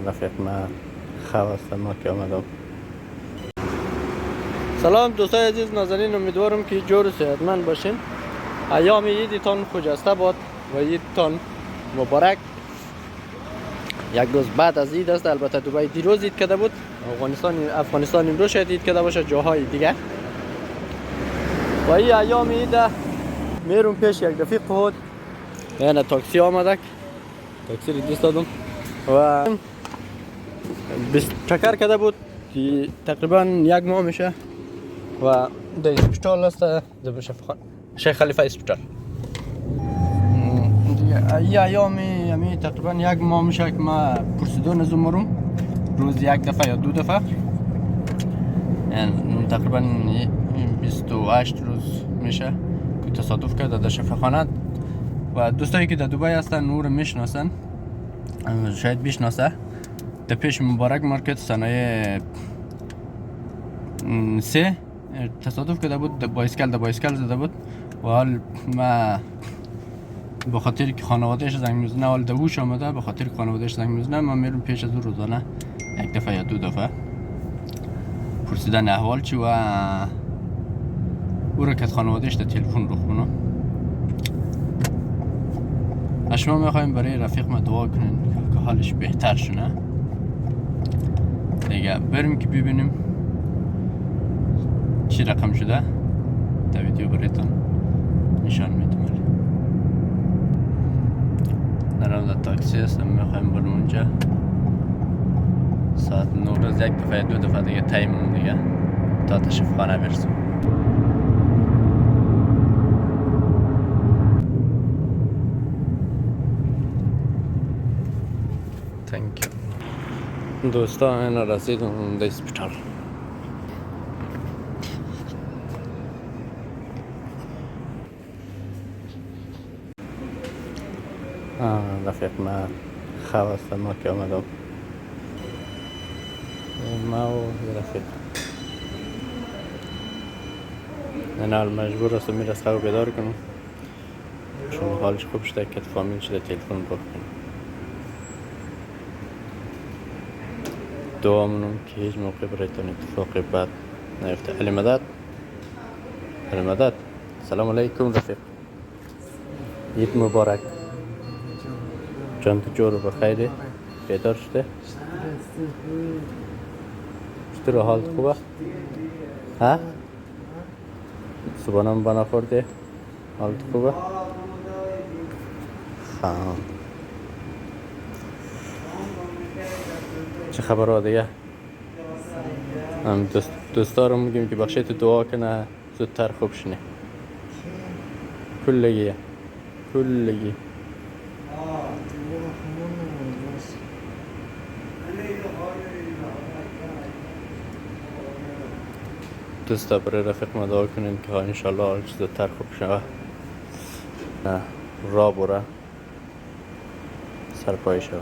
رفیق من خواستم ما که آمدم. سلام دوستای عزیز نازنین، امیدوارم که جور و صحتمند باشین. ایام عیدتان خجسته باد و عیدتان مبارک. یک روز بعد از عید است. البته دبی دیروز عید کرده بود، افغانستان امروز شاید عید کرده باشه، جاهای دیگه. و این ایام عید میرم پیش یک رفیق خود، یعنی تاکسی آمده، تاکسی رو دوست دادم و چکر کرده بود که تقریبا یک ماه میشه و در اسپیتال است، در شیخ خلیفه اسپیتال. این ایامی تقریبا یک ماه میشه که ما پرسیدو نزومرم، روز یک دفعه یا دو دفعه، یعنی تقریبا 28 روز میشه که تصادف کرده در شفاخانه. و دوستایی که در دبی هستن نور میشناسن، شاید بشناسه. در پیش مبارک مارکت صنایع 3 تصادف کرده بود، در بایسکل زده بود و حال ما به خاطر که خانوادهش زنگ میزنه، حال دوش آمده، به خاطر که خانوادهش زنگ میزنه من میرم پیش از او روزانه یک دفعه یا دو دفعه پرسیدن احوال چی و او را که خانوادهش در تلفن رو خونه. شما میخوایم برای رفیق ما دعا کنین که حالش بهتر شونه. دیگه بریم که ببینیم چی رقم شده. در ویدیو برایتون نشان میدم. نرم در تاکسی هستم، میخوایم بریم اونجا. ساعت 9 روز یک دفعه دو دفعه دیگه تایمون دیگه تا تشریف خانه برسیم. تhank you. دوستان من رسیدم در اسپیتال. رفیق من خواستم ما که آمدم، ما و رفیق من مجبور هستم میرس خواه بیدار کنم چون حالش خوب شده که فامیل شده تلفن رو کنم. دعا منم که هیچ موقع برایتون اتفاقی بد نیفته. علی مدد. سلام علیکم رفیق، عید مبارک. جان تو جور و بخیری؟ بیدار شده؟ چطور حالت خوبه؟ ها؟ صبحانه بنا خورده؟ حالت خوبه؟ خام چه خبر ها دیگه؟ دوستا رو میگیم که بخشی تو دعا کنه زودتر خوب شنه. کلگی دوستا برای رفیق ما دعا کنین که انشالله حالش زودتر خوب شوه، را بره سرپای شوه.